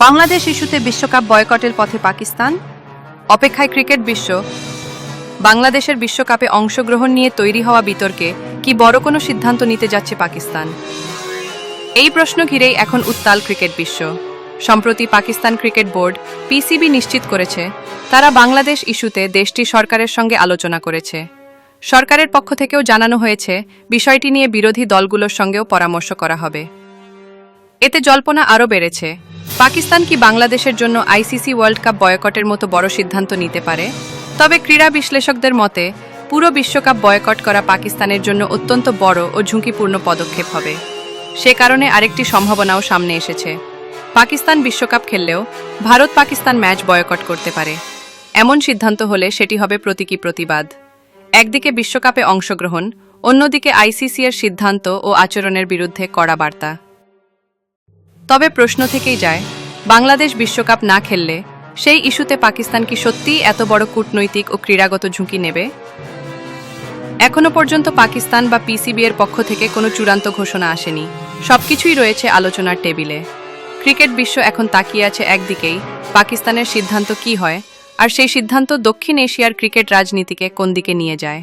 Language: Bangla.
বাংলাদেশ ইস্যুতে বিশ্বকাপ বয়কটের পথে পাকিস্তান, অপেক্ষায় ক্রিকেট বিশ্ব। বাংলাদেশের বিশ্বকাপে অংশগ্রহণ নিয়ে তৈরি হওয়া বিতর্কে কি বড় কোনো সিদ্ধান্ত নিতে যাচ্ছে পাকিস্তান? এই প্রশ্ন ঘিরেই এখন উত্তাল ক্রিকেট বিশ্ব। সম্প্রতি পাকিস্তান ক্রিকেট বোর্ড পিসিবি নিশ্চিত করেছে, তারা বাংলাদেশ ইস্যুতে দেশটির সরকারের সঙ্গে আলোচনা করেছে। সরকারের পক্ষ থেকেও জানানো হয়েছে, বিষয়টি নিয়ে বিরোধী দলগুলোর সঙ্গেও পরামর্শ করা হবে। এতে জল্পনা আরও বেড়েছে, পাকিস্তান কি বাংলাদেশের জন্য আইসিসি ওয়ার্ল্ড কাপ বয়কটের মতো বড় সিদ্ধান্ত নিতে পারে? তবে ক্রীড়া বিশ্লেষকদের মতে, পুরো বিশ্বকাপ বয়কট করা পাকিস্তানের জন্য অত্যন্ত বড় ও ঝুঁকিপূর্ণ পদক্ষেপ হবে। সে কারণে আরেকটি সম্ভাবনাও সামনে এসেছে, পাকিস্তান বিশ্বকাপ খেললেও ভারত পাকিস্তান ম্যাচ বয়কট করতে পারে। এমন সিদ্ধান্ত হলে সেটি হবে প্রতীকী প্রতিবাদ। একদিকে বিশ্বকাপে অংশগ্রহণ, অন্যদিকে আইসিসি এর সিদ্ধান্ত ও আচরণের বিরুদ্ধে কড়া বার্তা। তবে প্রশ্ন থেকেই যায়, বাংলাদেশ বিশ্বকাপ না খেললে সেই ইস্যুতে পাকিস্তান কি সত্যিই এত বড় কূটনৈতিক ও ক্রীড়াগত ঝুঁকি নেবে? এখনো পর্যন্ত পাকিস্তান বা পিসিবি এর পক্ষ থেকে কোনো চূড়ান্ত ঘোষণা আসেনি। সবকিছুই রয়েছে আলোচনার টেবিলে। ক্রিকেট বিশ্ব এখন তাকিয়ে আছে একদিকেই, পাকিস্তানের সিদ্ধান্ত কি হয়, আর সেই সিদ্ধান্ত দক্ষিণ এশিয়ার ক্রিকেট রাজনীতিকে কোন দিকে নিয়ে যায়।